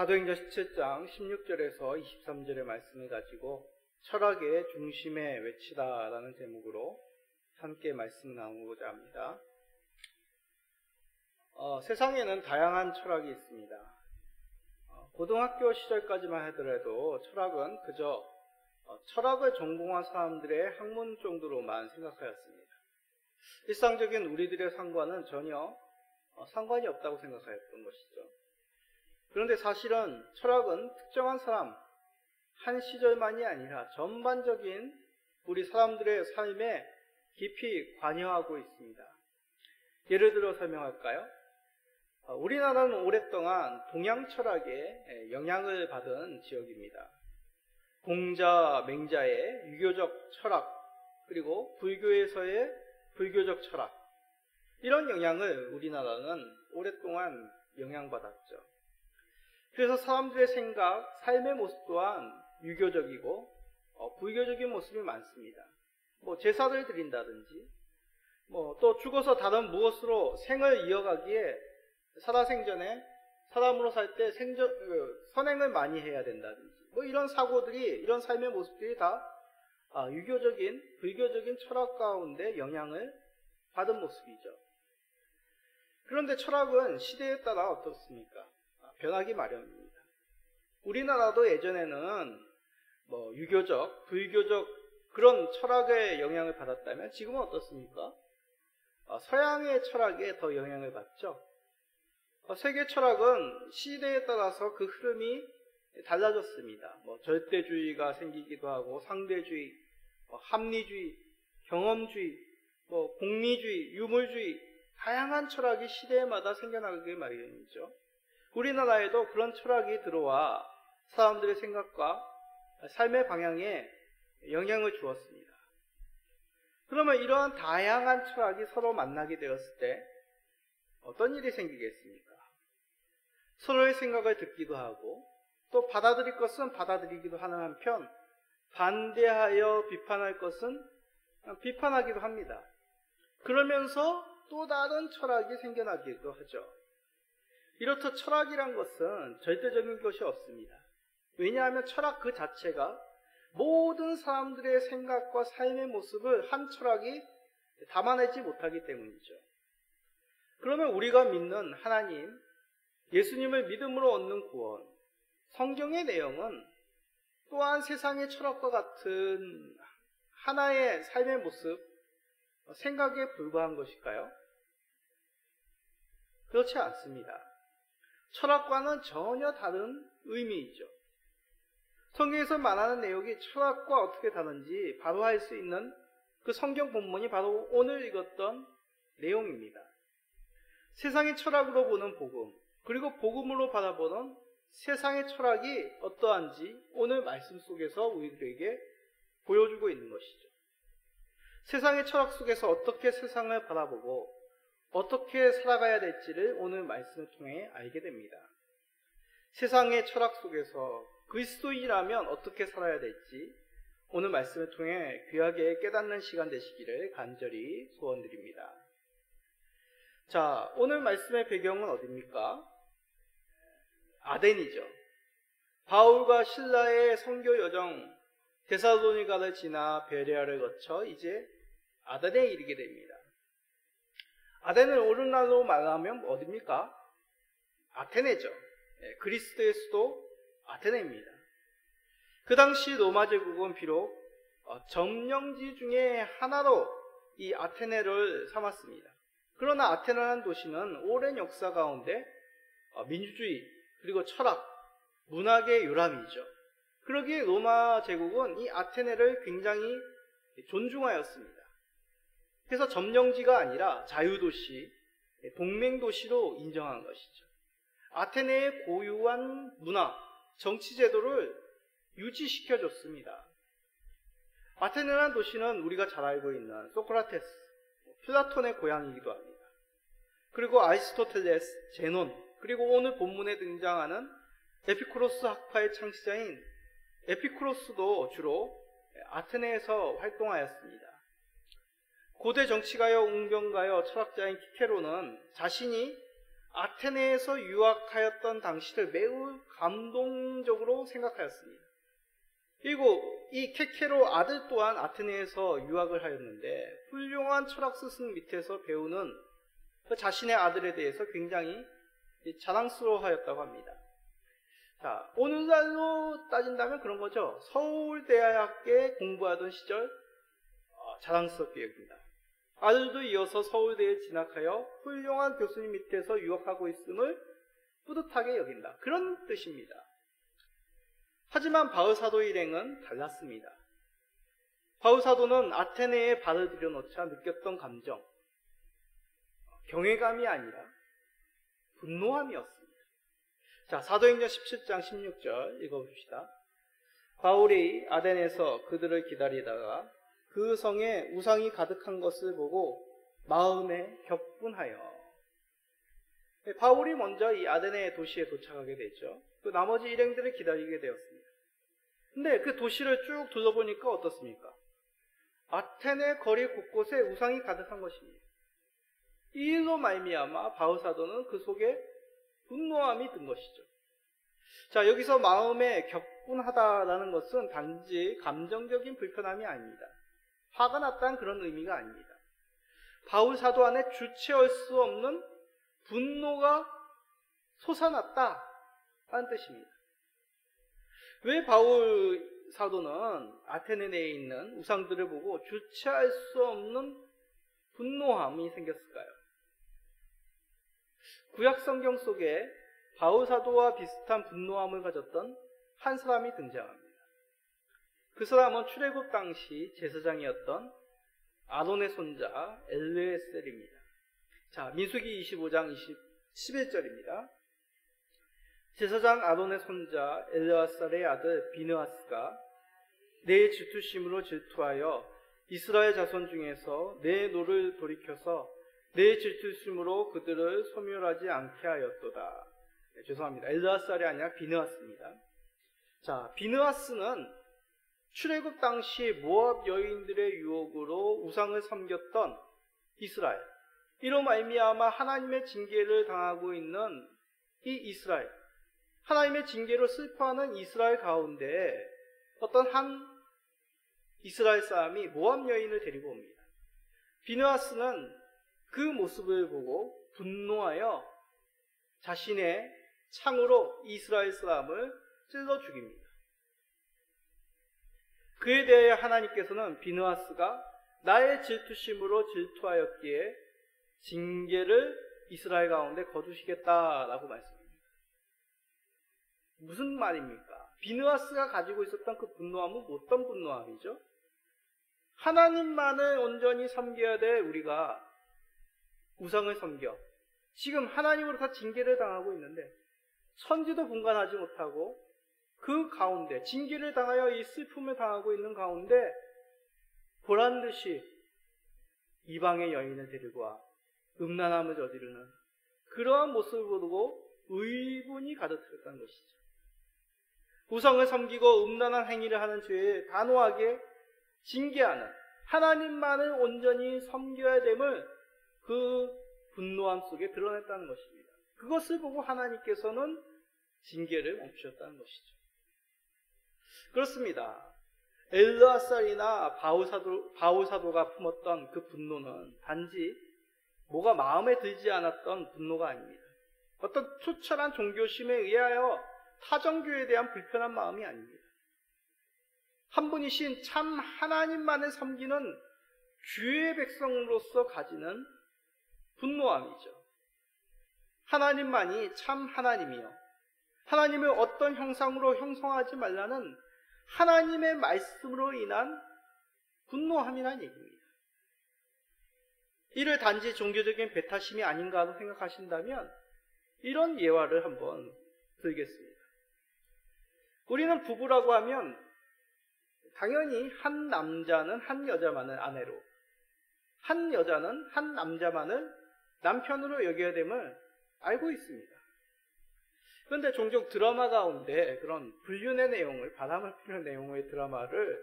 사도행전 17장 16절에서 23절의 말씀을 가지고 철학의 중심에 외치다라는 제목으로 함께 말씀 나누고자 합니다. 세상에는 다양한 철학이 있습니다. 고등학교 시절까지만 하더라도 철학은 그저 철학을 전공한 사람들의 학문 정도로만 생각하였습니다. 일상적인 우리들의 삶과는 전혀 상관이 없다고 생각하였던 것이죠. 그런데 사실은 철학은 특정한 사람, 한 시절만이 아니라 전반적인 우리 사람들의 삶에 깊이 관여하고 있습니다. 예를 들어 설명할까요? 우리나라는 오랫동안 동양 철학에 영향을 받은 지역입니다. 공자, 맹자의 유교적 철학, 그리고 불교에서의 불교적 철학, 이런 영향을 우리나라는 오랫동안 영향받았죠. 그래서 사람들의 생각, 삶의 모습 또한 유교적이고 불교적인 모습이 많습니다. 제사를 드린다든지, 또 죽어서 다른 무엇으로 생을 이어가기에 살아생전에 사람으로 살 때 선행을 많이 해야 된다든지, 이런 사고들이, 이런 삶의 모습들이 다 유교적인, 불교적인 철학 가운데 영향을 받은 모습이죠. 그런데 철학은 시대에 따라 어떻습니까? 변하기 마련입니다. 우리나라도 예전에는 유교적, 불교적 그런 철학의 영향을 받았다면 지금은 어떻습니까? 서양의 철학에 더 영향을 받죠. 세계 철학은 시대에 따라서 그 흐름이 달라졌습니다. 절대주의가 생기기도 하고 상대주의, 합리주의, 경험주의, 공리주의, 유물주의, 다양한 철학이 시대마다 생겨나기 마련이죠. 우리나라에도 그런 철학이 들어와 사람들의 생각과 삶의 방향에 영향을 주었습니다. 그러면 이러한 다양한 철학이 서로 만나게 되었을 때 어떤 일이 생기겠습니까? 서로의 생각을 듣기도 하고 또 받아들일 것은 받아들이기도 하는 한편 반대하여 비판할 것은 비판하기도 합니다. 그러면서 또 다른 철학이 생겨나기도 하죠. 이렇듯 철학이란 것은 절대적인 것이 없습니다. 왜냐하면 철학 그 자체가 모든 사람들의 생각과 삶의 모습을 한 철학이 담아내지 못하기 때문이죠. 그러면 우리가 믿는 하나님, 예수님을 믿음으로 얻는 구원, 성경의 내용은 또한 세상의 철학과 같은 하나의 삶의 모습, 생각에 불과한 것일까요? 그렇지 않습니다. 철학과는 전혀 다른 의미이죠. 성경에서 말하는 내용이 철학과 어떻게 다른지 바로 알 수 있는 그 성경 본문이 바로 오늘 읽었던 내용입니다. 세상의 철학으로 보는 복음, 그리고 복음으로 바라보는 세상의 철학이 어떠한지 오늘 말씀 속에서 우리들에게 보여주고 있는 것이죠. 세상의 철학 속에서 어떻게 세상을 바라보고 어떻게 살아가야 될지를 오늘 말씀을 통해 알게 됩니다. 세상의 철학 속에서 그리스도인이라면 어떻게 살아야 될지 오늘 말씀을 통해 귀하게 깨닫는 시간 되시기를 간절히 소원드립니다. 자, 오늘 말씀의 배경은 어디입니까? 아덴이죠. 바울과 실라의 선교 여정 데살로니가를 지나 베레아를 거쳐 이제 아덴에 이르게 됩니다. 아덴을 오늘날로 말하면 어디입니까? 아테네죠. 그리스의 수도 아테네입니다. 그 당시 로마 제국은 비록 점령지 중에 하나로 이 아테네를 삼았습니다. 그러나 아테네라는 도시는 오랜 역사 가운데 민주주의 그리고 철학, 문학의 요람이죠. 그러기에 로마 제국은 이 아테네를 굉장히 존중하였습니다. 그래서 점령지가 아니라 자유도시, 동맹도시로 인정한 것이죠. 아테네의 고유한 문화, 정치제도를 유지시켜줬습니다. 아테네라는 도시는 우리가 잘 알고 있는 소크라테스, 플라톤의 고향이기도 합니다. 그리고 아리스토텔레스, 제논, 그리고 오늘 본문에 등장하는 에피쿠로스 학파의 창시자인 에피쿠로스도 주로 아테네에서 활동하였습니다. 고대 정치가요, 웅변가요, 철학자인 키케로는 자신이 아테네에서 유학하였던 당시를 매우 감동적으로 생각하였습니다. 그리고 이 케케로 아들 또한 아테네에서 유학을 하였는데 훌륭한 철학 스승 밑에서 배우는 그 자신의 아들에 대해서 굉장히 자랑스러워하였다고 합니다. 자, 오늘날로 따진다면 그런 거죠. 서울대학에 공부하던 시절 자랑스럽게 여깁니다. 아들도 이어서 서울대에 진학하여 훌륭한 교수님 밑에서 유학하고 있음을 뿌듯하게 여긴다. 그런 뜻입니다. 하지만 바울 사도 일행은 달랐습니다. 바울 사도는 아테네에 발을 들여놓자 느꼈던 감정, 경외감이 아니라 분노함이었습니다. 자, 사도행전 17장 16절 읽어봅시다. 바울이 아덴에서 그들을 기다리다가 그 성에 우상이 가득한 것을 보고 마음에 격분하여. 바울이 먼저 이 아데네 도시에 도착하게 되죠. 그 나머지 일행들을 기다리게 되었습니다. 근데 그 도시를 쭉 둘러보니까 어떻습니까? 아테네 거리 곳곳에 우상이 가득한 것입니다. 이 일로 말미암아 바울 사도는 그 속에 분노함이 든 것이죠. 자, 여기서 마음에 격분하다라는 것은 단지 감정적인 불편함이 아닙니다. 화가 났다는 그런 의미가 아닙니다. 바울 사도 안에 주체할 수 없는 분노가 솟아났다라는 뜻입니다. 왜 바울 사도는 아테네 내에 있는 우상들을 보고 주체할 수 없는 분노함이 생겼을까요? 구약 성경 속에 바울 사도와 비슷한 분노함을 가졌던 한 사람이 등장합니다. 그 사람은 출애굽 당시 제사장이었던 아론의 손자 엘르에셀입니다. 자, 민수기 25장 11절입니다. 제사장 아론의 손자 엘르아살의 아들 비느하스가 내 질투심으로 질투하여 이스라엘 자손 중에서 내 노를 돌이켜서 내 질투심으로 그들을 소멸하지 않게 하였도다. 네, 죄송합니다. 엘르아살이 아니라 비느하스입니다. 자, 비느하스는 출애굽 당시 모압 여인들의 유혹으로 우상을 섬겼던 이스라엘, 이로 말미암아 하나님의 징계를 당하고 있는 이 이스라엘, 하나님의 징계로 슬퍼하는 이스라엘 가운데 어떤 한 이스라엘 사람이 모압 여인을 데리고 옵니다. 비느하스는 그 모습을 보고 분노하여 자신의 창으로 이스라엘 사람을 찔러 죽입니다. 그에 대해 하나님께서는 비느하스가 나의 질투심으로 질투하였기에 징계를 이스라엘 가운데 거두시겠다라고 말씀합니다. 무슨 말입니까? 비느하스가 가지고 있었던 그 분노함은 어떤 분노함이죠? 하나님만을 온전히 섬겨야 될 우리가 우상을 섬겨 지금 하나님으로부터 징계를 당하고 있는데 선지도 분간하지 못하고 그 가운데 징계를 당하여 이 슬픔을 당하고 있는 가운데 보란듯이 이방의 여인을 데리고 와 음란함을 저지르는 그러한 모습을 보고 의분이 가득했다는 것이죠. 우상을 섬기고 음란한 행위를 하는 죄에 단호하게 징계하는 하나님만을 온전히 섬겨야 됨을 그 분노함 속에 드러냈다는 것입니다. 그것을 보고 하나님께서는 징계를 멈추셨다는 것이죠. 그렇습니다. 엘르아살이나 바울 사도가 품었던 그 분노는 단지 뭐가 마음에 들지 않았던 분노가 아닙니다. 어떤 투철한 종교심에 의하여 타종교에 대한 불편한 마음이 아닙니다. 한 분이신 참 하나님만을 섬기는 주의 백성으로서 가지는 분노함이죠. 하나님만이 참 하나님이요, 하나님을 어떤 형상으로 형성하지 말라는 하나님의 말씀으로 인한 분노함이라는 얘기입니다. 이를 단지 종교적인 배타심이 아닌가 생각하신다면 이런 예화를 한번 들겠습니다. 우리는 부부라고 하면 당연히 한 남자는 한 여자만을 아내로, 한 여자는 한 남자만을 남편으로 여겨야 됨을 알고 있습니다. 그런데 종종 드라마 가운데 그런 불륜의 내용을, 바람을 피우는 내용의 드라마를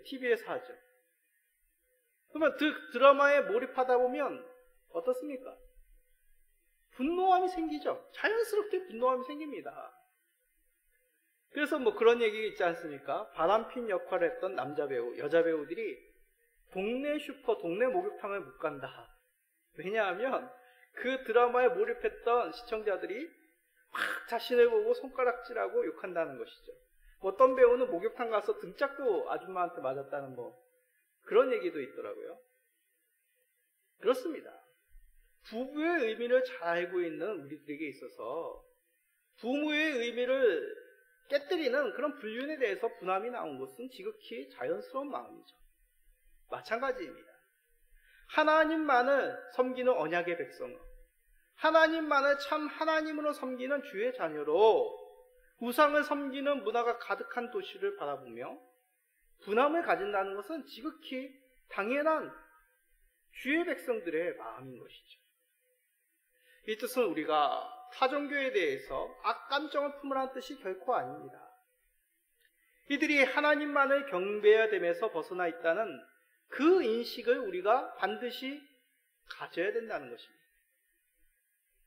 TV에서 하죠. 그러면 그 드라마에 몰입하다 보면 어떻습니까? 분노함이 생기죠. 자연스럽게 분노함이 생깁니다. 그래서 뭐 그런 얘기 있지 않습니까? 바람핀 역할을 했던 남자 배우, 여자 배우들이 동네 슈퍼, 동네 목욕탕을 못 간다. 왜냐하면 그 드라마에 몰입했던 시청자들이 막 자신을 보고 손가락질하고 욕한다는 것이죠. 어떤 배우는 목욕탕 가서 등짝도 아줌마한테 맞았다는 뭐 그런 얘기도 있더라고요. 그렇습니다. 부부의 의미를 잘 알고 있는 우리들에게 있어서 부모의 의미를 깨뜨리는 그런 불륜에 대해서 분함이 나온 것은 지극히 자연스러운 마음이죠. 마찬가지입니다. 하나님만을 섬기는 언약의 백성은 하나님만을 참 하나님으로 섬기는 주의 자녀로 우상을 섬기는 문화가 가득한 도시를 바라보며 분함을 가진다는 것은 지극히 당연한 주의 백성들의 마음인 것이죠. 이 뜻은 우리가 타종교에 대해서 악감정을 품으라는 뜻이 결코 아닙니다. 이들이 하나님만을 경배해야 됨에서 벗어나 있다는 그 인식을 우리가 반드시 가져야 된다는 것입니다.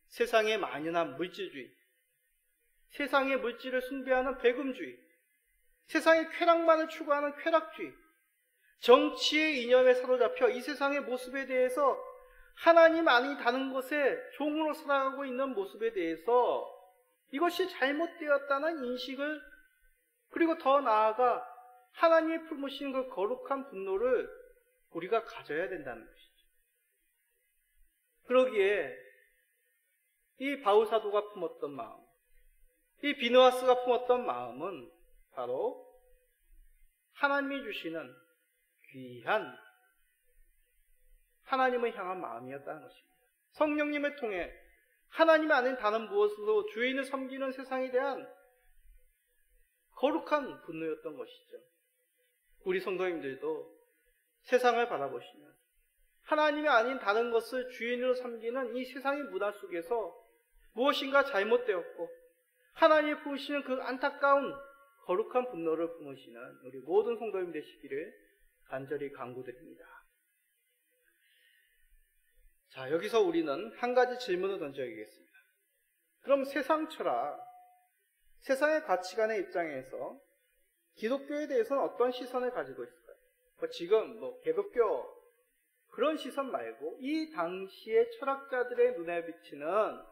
세상의 만연한 물질주의, 세상의 물질을 숭배하는 배금주의, 세상의 쾌락만을 추구하는 쾌락주의, 정치의 이념에 사로잡혀 이 세상의 모습에 대해서 하나님 아니다는 것에 종으로 살아가고 있는 모습에 대해서 이것이 잘못되었다는 인식을, 그리고 더 나아가 하나님이 품으신 그 거룩한 분노를 우리가 가져야 된다는 것이죠. 그러기에 이 바울 사도가 품었던 마음, 이 비느하스가 품었던 마음은 바로 하나님이 주시는 귀한 하나님을 향한 마음이었다는 것입니다. 성령님을 통해 하나님이 아닌 다른 무엇으로 주인을 섬기는 세상에 대한 거룩한 분노였던 것이죠. 우리 성도님들도 세상을 바라보시면 하나님이 아닌 다른 것을 주인으로 섬기는 이 세상의 문화 속에서 무엇인가 잘못되었고 하나님이 품으시는 그 안타까운 거룩한 분노를 품으시는 우리 모든 성도님 되시기를 간절히 간구드립니다. 자, 여기서 우리는 한 가지 질문을 던져야겠습니다. 그럼 세상 철학, 세상의 가치관의 입장에서 기독교에 대해서는 어떤 시선을 가지고 있을까요? 지금 개독교 그런 시선 말고 이 당시의 철학자들의 눈에 비치는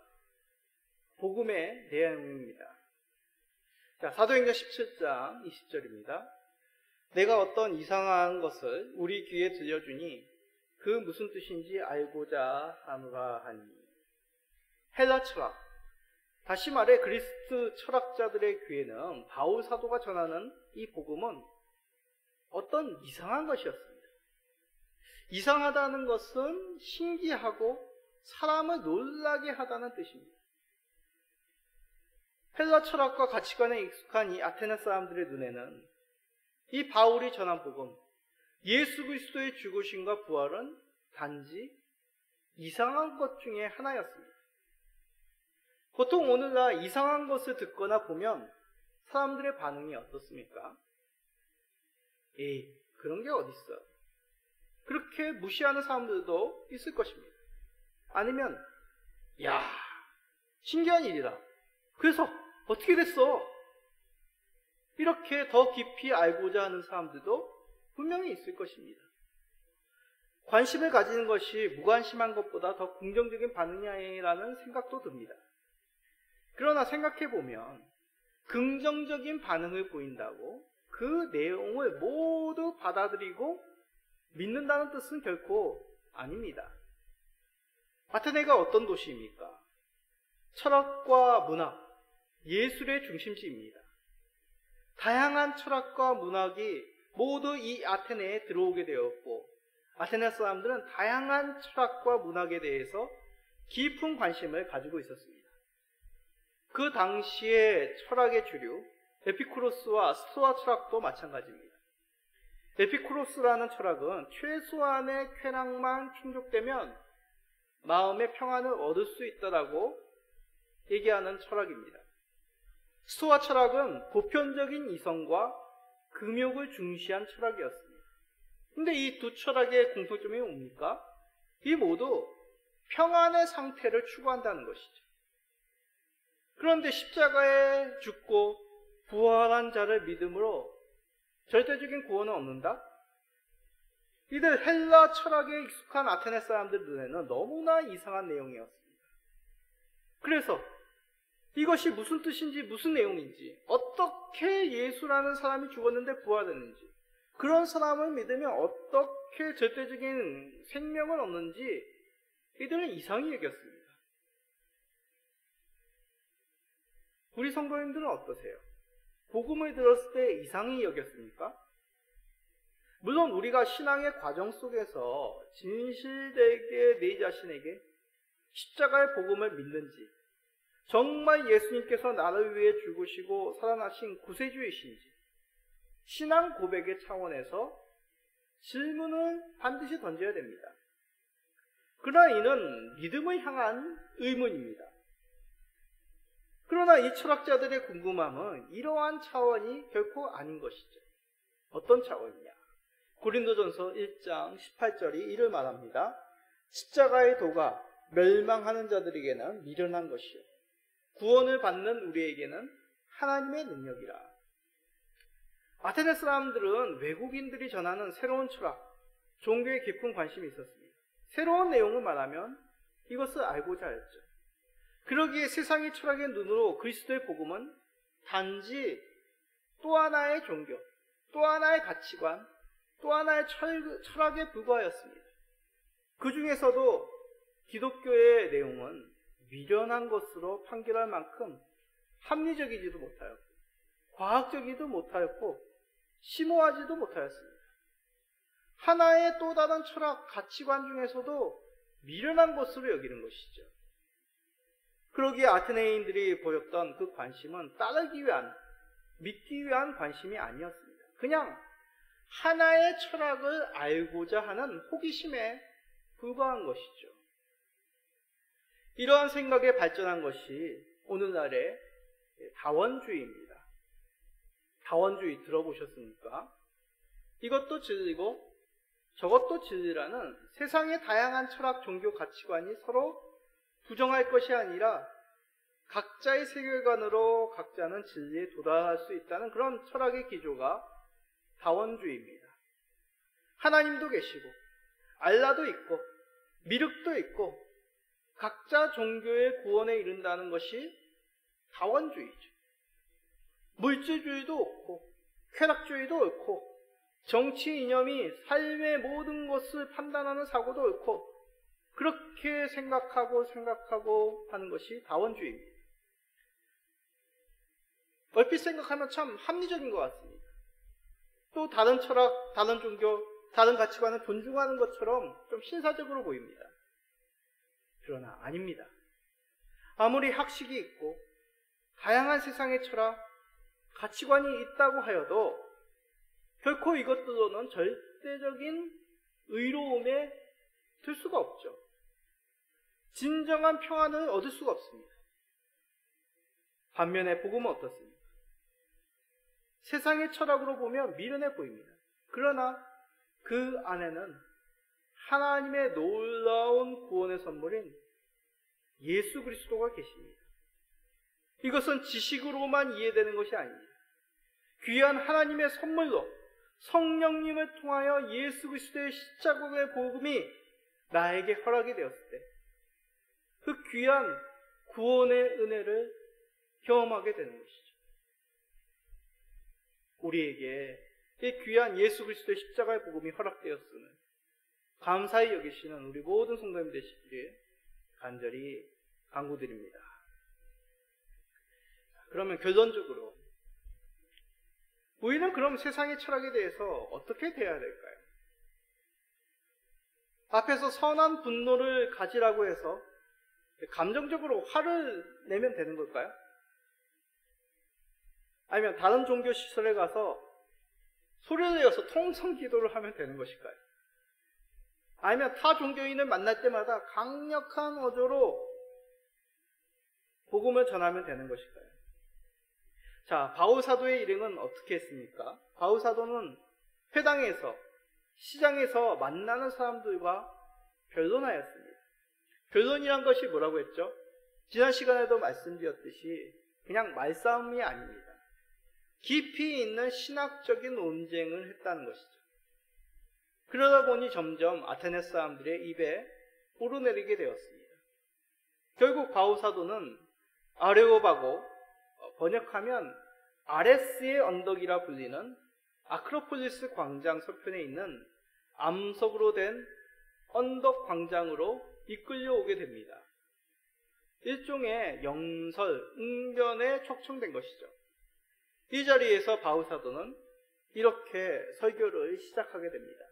복음의 내용입니다. 자, 사도행전 17장 20절입니다. 내가 어떤 이상한 것을 우리 귀에 들려주니 그 무슨 뜻인지 알고자 하노라 하니. 헬라 철학, 다시 말해 그리스 철학자들의 귀에는 바울 사도가 전하는 이 복음은 어떤 이상한 것이었습니다. 이상하다는 것은 신기하고 사람을 놀라게 하다는 뜻입니다. 헬라 철학과 가치관에 익숙한 이 아테네 사람들의 눈에는 이 바울이 전한 복음, 예수 그리스도의 죽으심과 부활은 단지 이상한 것 중에 하나였습니다. 보통 오늘날 이상한 것을 듣거나 보면 사람들의 반응이 어떻습니까? 에이, 그런 게 어딨어. 그렇게 무시하는 사람들도 있을 것입니다. 아니면 야, 신기한 일이다. 그래서 어떻게 됐어? 이렇게 더 깊이 알고자 하는 사람들도 분명히 있을 것입니다. 관심을 가지는 것이 무관심한 것보다 더 긍정적인 반응이라는 생각도 듭니다. 그러나 생각해보면 긍정적인 반응을 보인다고 그 내용을 모두 받아들이고 믿는다는 뜻은 결코 아닙니다. 아테네가 어떤 도시입니까? 철학과 문학, 예술의 중심지입니다. 다양한 철학과 문학이 모두 이 아테네에 들어오게 되었고 아테네 사람들은 다양한 철학과 문학에 대해서 깊은 관심을 가지고 있었습니다. 그 당시의 철학의 주류 에피쿠로스와 스토아 철학도 마찬가지입니다. 에피쿠로스라는 철학은 최소한의 쾌락만 충족되면 마음의 평안을 얻을 수 있다라고 얘기하는 철학입니다. 스토아 철학은 보편적인 이성과 금욕을 중시한 철학이었습니다. 근데 이 두 철학의 공통점이 뭡니까? 이 모두 평안의 상태를 추구한다는 것이죠. 그런데 십자가에 죽고 부활한 자를 믿음으로 절대적인 구원을 얻는다? 이들 헬라 철학에 익숙한 아테네 사람들 눈에는 너무나 이상한 내용이었습니다. 그래서 이것이 무슨 뜻인지 무슨 내용인지, 어떻게 예수라는 사람이 죽었는데 부활했는지, 그런 사람을 믿으면 어떻게 절대적인 생명을 얻는지 이들은 이상히 여겼습니다. 우리 성도님들은 어떠세요? 복음을 들었을 때 이상히 여겼습니까? 물론 우리가 신앙의 과정 속에서 진실되게 내 자신에게 십자가의 복음을 믿는지, 정말 예수님께서 나를 위해 죽으시고 살아나신 구세주이신지, 신앙 고백의 차원에서 질문을 반드시 던져야 됩니다. 그러나 이는 믿음을 향한 의문입니다. 그러나 이 철학자들의 궁금함은 이러한 차원이 결코 아닌 것이죠. 어떤 차원이냐? 고린도전서 1장 18절이 이를 말합니다. 십자가의 도가 멸망하는 자들에게는 미련한 것이요, 구원을 받는 우리에게는 하나님의 능력이라. 아테네 사람들은 외국인들이 전하는 새로운 철학, 종교에 깊은 관심이 있었습니다. 새로운 내용을 말하면 이것을 알고자 했죠. 그러기에 세상의 철학의 눈으로 그리스도의 복음은 단지 또 하나의 종교, 또 하나의 가치관, 또 하나의 철학에 불과하였습니다. 그 중에서도 기독교의 내용은 미련한 것으로 판결할 만큼 합리적이지도 못하였고, 과학적이지도 못하였고, 심오하지도 못하였습니다. 하나의 또 다른 철학, 가치관 중에서도 미련한 것으로 여기는 것이죠. 그러기에 아테네인들이 보였던 그 관심은 따르기 위한, 믿기 위한 관심이 아니었습니다. 그냥 하나의 철학을 알고자 하는 호기심에 불과한 것이죠. 이러한 생각에 발전한 것이 오늘날의 다원주의입니다. 다원주의 들어보셨습니까? 이것도 진리고 저것도 진리라는 세상의 다양한 철학, 종교, 가치관이 서로 부정할 것이 아니라 각자의 세계관으로 각자는 진리에 도달할 수 있다는 그런 철학의 기조가 다원주의입니다. 하나님도 계시고 알라도 있고 미륵도 있고 각자 종교의 구원에 이른다는 것이 다원주의죠. 물질주의도 옳고 쾌락주의도 옳고 정치 이념이 삶의 모든 것을 판단하는 사고도 옳고, 그렇게 생각하고 하는 것이 다원주의입니다. 얼핏 생각하면 참 합리적인 것 같습니다. 또 다른 철학, 다른 종교, 다른 가치관을 존중하는 것처럼 좀 신사적으로 보입니다. 그러나 아닙니다. 아무리 학식이 있고 다양한 세상의 철학, 가치관이 있다고 하여도 결코 이것들로는 절대적인 의로움에 들 수가 없죠. 진정한 평안을 얻을 수가 없습니다. 반면에 복음은 어떻습니까? 세상의 철학으로 보면 미련해 보입니다. 그러나 그 안에는 하나님의 놀라운 구원의 선물인 예수 그리스도가 계십니다. 이것은 지식으로만 이해되는 것이 아닙니다. 귀한 하나님의 선물로 성령님을 통하여 예수 그리스도의 십자가의 복음이 나에게 허락이 되었을 때 그 귀한 구원의 은혜를 경험하게 되는 것이죠. 우리에게 이 귀한 예수 그리스도의 십자가의 복음이 허락되었음을 감사히 여기시는 우리 모든 성도님 되시기를 간절히 간구드립니다. 그러면 결론적으로 우리는 그럼 세상의 철학에 대해서 어떻게 대해야 될까요? 앞에서 선한 분노를 가지라고 해서 감정적으로 화를 내면 되는 걸까요? 아니면 다른 종교 시설에 가서 소리를 내어서 통성 기도를 하면 되는 것일까요? 아니면 타 종교인을 만날 때마다 강력한 어조로 복음을 전하면 되는 것일까요? 자, 바울 사도의 일행은 어떻게 했습니까? 바울 사도는 회당에서, 시장에서 만나는 사람들과 변론하였습니다. 결론이란 것이 뭐라고 했죠? 지난 시간에도 말씀드렸듯이 그냥 말싸움이 아닙니다. 깊이 있는 신학적인 논쟁을 했다는 것이죠. 그러다 보니 점점 아테네 사람들의 입에 오르내리게 되었습니다. 결국 바울 사도는 아레오바고, 번역하면 아레스의 언덕이라 불리는 아크로폴리스 광장 서편에 있는 암석으로 된 언덕 광장으로 이끌려오게 됩니다. 일종의 영설, 웅변에 촉청된 것이죠. 이 자리에서 바울 사도는 이렇게 설교를 시작하게 됩니다.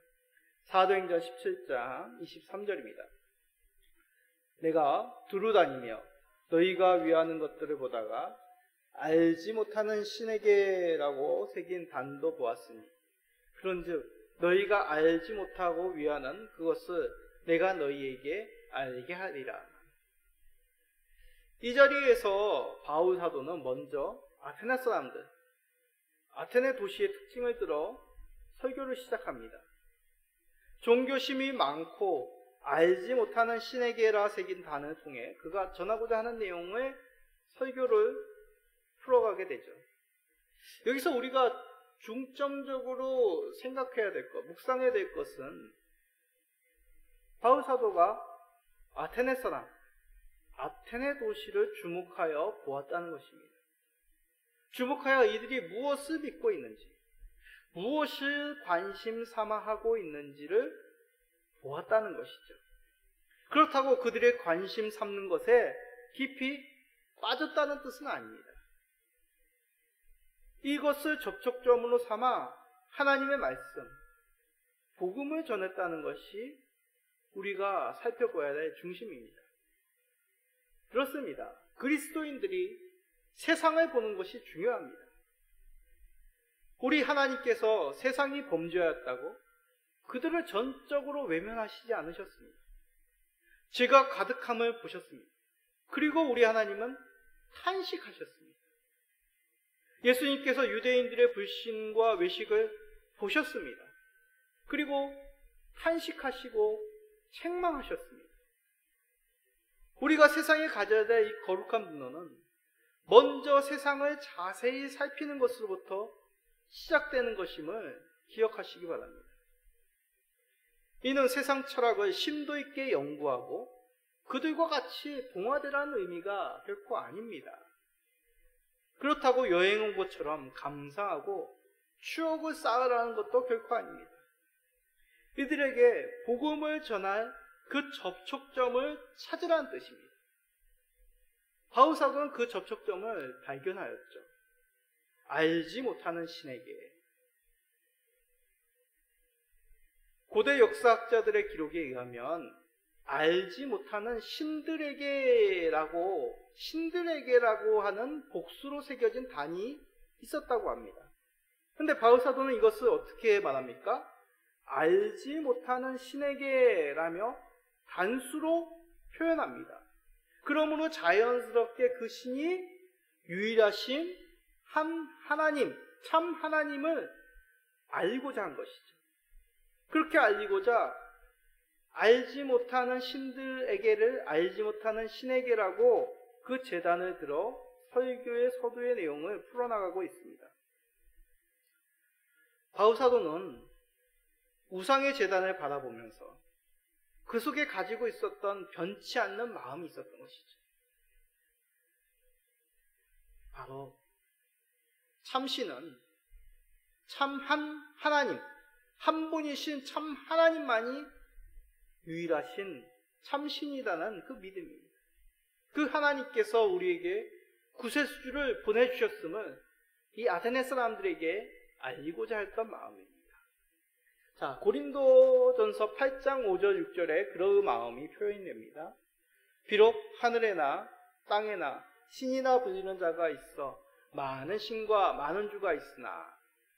사도행전 17장 23절입니다. 내가 두루 다니며 너희가 위하는 것들을 보다가 알지 못하는 신에게라고 새긴 단도 보았으니 그런즉 너희가 알지 못하고 위하는 그것을 내가 너희에게 알게 하리라. 이 자리에서 바울 사도는 먼저 아테네 사람들, 아테네 도시의 특징을 들어 설교를 시작합니다. 종교심이 많고 알지 못하는 신에게라 새긴 단을 통해 그가 전하고자 하는 내용의 설교를 풀어가게 되죠. 여기서 우리가 중점적으로 생각해야 될 것, 묵상해야 될 것은 바울 사도가 아테네 사람, 아테네 도시를 주목하여 보았다는 것입니다. 주목하여 이들이 무엇을 믿고 있는지, 무엇을 관심 삼아 하고 있는지를 보았다는 것이죠. 그렇다고 그들의 관심 삼는 것에 깊이 빠졌다는 뜻은 아닙니다. 이것을 접촉점으로 삼아 하나님의 말씀, 복음을 전했다는 것이 우리가 살펴봐야 될 중심입니다. 그렇습니다. 그리스도인들이 세상을 보는 것이 중요합니다. 우리 하나님께서 세상이 범죄하였다고 그들을 전적으로 외면하시지 않으셨습니다. 죄가 가득함을 보셨습니다. 그리고 우리 하나님은 탄식하셨습니다. 예수님께서 유대인들의 불신과 외식을 보셨습니다. 그리고 탄식하시고 책망하셨습니다. 우리가 세상에 가져야 될 이 거룩한 분노는 먼저 세상을 자세히 살피는 것으로부터 시작되는 것임을 기억하시기 바랍니다. 이는 세상 철학을 심도 있게 연구하고 그들과 같이 동화되라는 의미가 결코 아닙니다. 그렇다고 여행 온 것처럼 감상하고 추억을 쌓으라는 것도 결코 아닙니다. 이들에게 복음을 전할 그 접촉점을 찾으라는 뜻입니다. 바울 사도는 그 접촉점을 발견하였죠. 알지 못하는 신에게. 고대 역사학자들의 기록에 의하면 알지 못하는 신들에게라고 하는 복수로 새겨진 단이 있었다고 합니다. 그런데 바울 사도는 이것을 어떻게 말합니까? 알지 못하는 신에게라며 단수로 표현합니다. 그러므로 자연스럽게 그 신이 유일하신 한 하나님, 참 하나님을 알고자 한 것이죠. 그렇게 알리고자 알지 못하는 신들에게를 알지 못하는 신에게라고 그 제단을 들어 설교의 서두의 내용을 풀어나가고 있습니다. 바울 사도는 우상의 제단을 바라보면서 그 속에 가지고 있었던 변치 않는 마음이 있었던 것이죠. 바로 참신은 참 하나님, 한 분이신 참 하나님만이 유일하신 참신이라는 그 믿음입니다. 그 하나님께서 우리에게 구세주를 보내주셨음을 이 아테네 사람들에게 알리고자 했던 마음입니다. 자, 고린도전서 8장 5절 6절에 그러한 마음이 표현됩니다. 비록 하늘에나 땅에나 신이라 불리는 자가 있어 많은 신과 많은 주가 있으나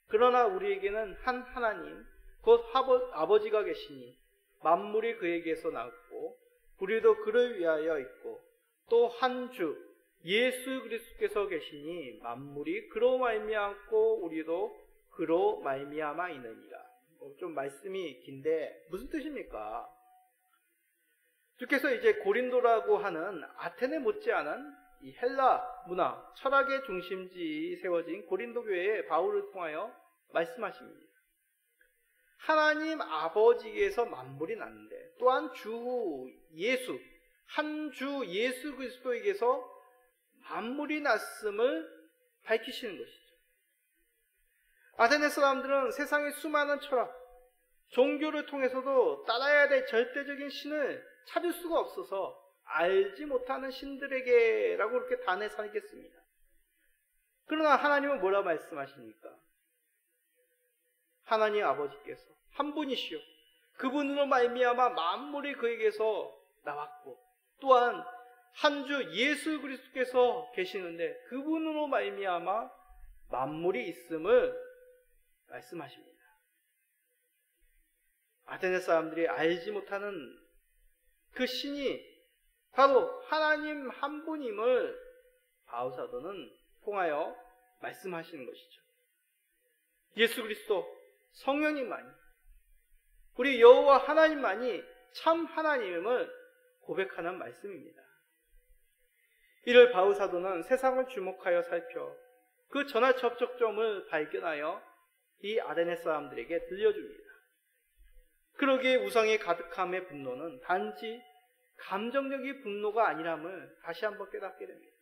그러나 우리에게는 한 하나님 곧 아버지가 계시니 만물이 그에게서 나왔고 우리도 그를 위하여 있고 또 한 주 예수 그리스도께서 계시니 만물이 그로 말미암고 우리도 그로 말미암아 있느니라. 좀 말씀이 긴데 무슨 뜻입니까? 주께서 이제 고린도라고 하는 아테네 못지않은 이 헬라 문화, 철학의 중심지 세워진 고린도 교회에 바울을 통하여 말씀하십니다. 하나님 아버지에게서 만물이 났는데 또한 한 주 예수 그리스도에게서 만물이 났음을 밝히시는 것이죠. 아테네 사람들은 세상의 수많은 철학, 종교를 통해서도 따라야 될 절대적인 신을 찾을 수가 없어서 알지 못하는 신들에게라고 그렇게 단에 살겠습니다. 그러나 하나님은 뭐라 말씀하십니까? 하나님 아버지께서 한 분이시요 그분으로 말미암아 만물이 그에게서 나왔고 또한 한 주 예수 그리스도께서 계시는데 그분으로 말미암아 만물이 있음을 말씀하십니다. 아테네 사람들이 알지 못하는 그 신이 바로 하나님 한 분임을 바울 사도는 통하여 말씀하시는 것이죠. 예수 그리스도 성령님만이, 우리 여호와 하나님만이 참 하나님임을 고백하는 말씀입니다. 이를 바울 사도는 세상을 주목하여 살펴 그 전화 접촉점을 발견하여 이 아테네 사람들에게 들려줍니다. 그러기에 우상의 가득함의 분노는 단지 감정적인 분노가 아니람을 다시 한번 깨닫게 됩니다.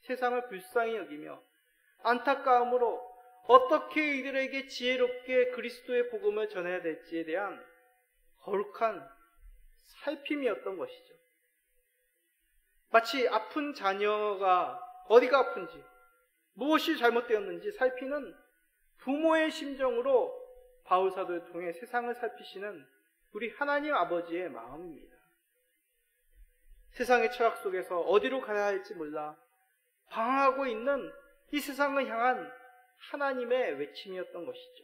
세상을 불쌍히 여기며 안타까움으로 어떻게 이들에게 지혜롭게 그리스도의 복음을 전해야 될지에 대한 거룩한 살핌이었던 것이죠. 마치 아픈 자녀가 어디가 아픈지, 무엇이 잘못되었는지 살피는 부모의 심정으로 바울 사도를 통해 세상을 살피시는 우리 하나님 아버지의 마음입니다. 세상의 철학 속에서 어디로 가야 할지 몰라 방황하고 있는 이 세상을 향한 하나님의 외침이었던 것이죠.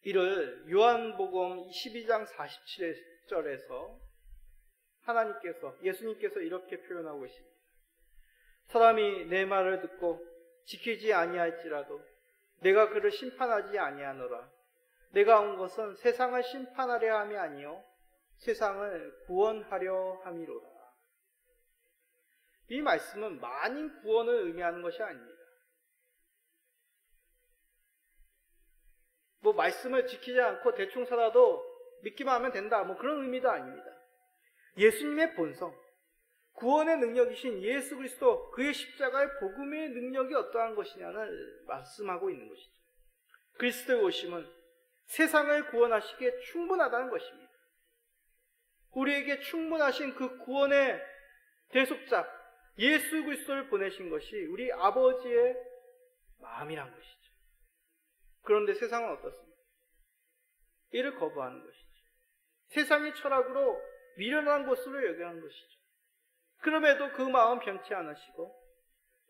이를 요한복음 22장 47절에서 예수님께서 이렇게 표현하고 있습니다. 사람이 내 말을 듣고 지키지 아니할지라도 내가 그를 심판하지 아니하노라. 내가 온 것은 세상을 심판하려 함이 아니요 세상을 구원하려 함이로라. 이 말씀은 만인 구원을 의미하는 것이 아닙니다. 말씀을 지키지 않고 대충 살아도 믿기만 하면 된다, 그런 의미도 아닙니다. 예수님의 본성, 구원의 능력이신 예수 그리스도, 그의 십자가의 복음의 능력이 어떠한 것이냐를 말씀하고 있는 것이죠. 그리스도의 오심은 세상을 구원하시기에 충분하다는 것입니다. 우리에게 충분하신 그 구원의 대속자 예수 그리스도를 보내신 것이 우리 아버지의 마음이란 것이죠. 그런데 세상은 어떻습니까? 이를 거부하는 것이죠. 세상의 철학으로 미련한 것으로 여겨하는 것이죠. 그럼에도 그 마음 변치 않으시고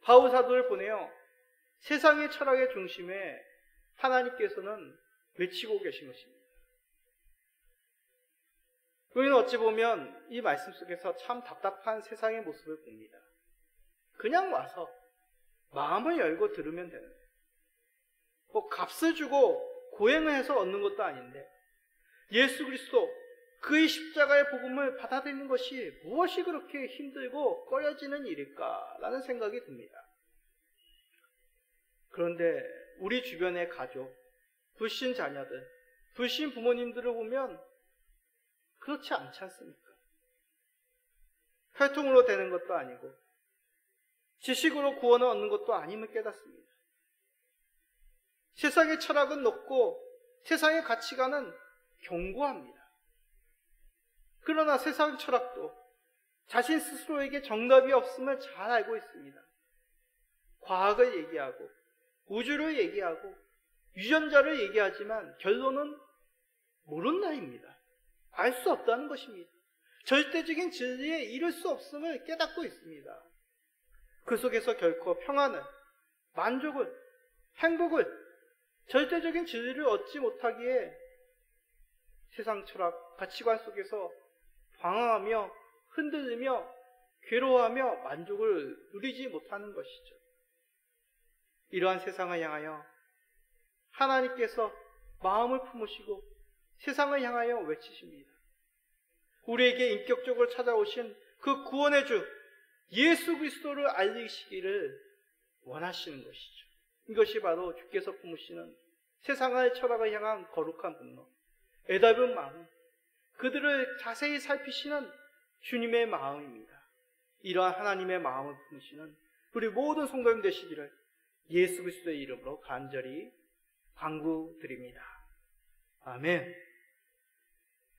바울 사도를 보내어 세상의 철학의 중심에 하나님께서는 외치고 계신 것입니다. 우리는 어찌 보면 이 말씀 속에서 참 답답한 세상의 모습을 봅니다. 그냥 와서 마음을 열고 들으면 되는데 값을 주고 고행을 해서 얻는 것도 아닌데 예수 그리스도 그의 십자가의 복음을 받아들이는 것이 무엇이 그렇게 힘들고 꺼려지는 일일까라는 생각이 듭니다. 그런데 우리 주변의 가족, 불신 자녀들, 불신 부모님들을 보면 그렇지 않지 않습니까? 혈통으로 되는 것도 아니고 지식으로 구원을 얻는 것도 아님을 깨닫습니다. 세상의 철학은 높고 세상의 가치관은 견고합니다. 그러나 세상 철학도 자신 스스로에게 정답이 없음을 잘 알고 있습니다. 과학을 얘기하고 우주를 얘기하고 유전자를 얘기하지만 결론은 모른다입니다. 알 수 없다는 것입니다. 절대적인 진리에 이를 수 없음을 깨닫고 있습니다. 그 속에서 결코 평안을, 만족을, 행복을, 절대적인 진리를 얻지 못하기에 세상 철학, 가치관 속에서 방황하며 흔들리며 괴로워하며 만족을 누리지 못하는 것이죠. 이러한 세상을 향하여 하나님께서 마음을 품으시고 세상을 향하여 외치십니다. 우리에게 인격적으로 찾아오신 그 구원의 주 예수 그리스도를 알리시기를 원하시는 것이죠. 이것이 바로 주께서 품으시는 세상의 철학을 향한 거룩한 분노, 애달은 마음, 그들을 자세히 살피시는 주님의 마음입니다. 이러한 하나님의 마음을 품으시는 우리 모든 성도님 되시기를 예수 그리스도의 이름으로 간절히 간구드립니다. 아멘.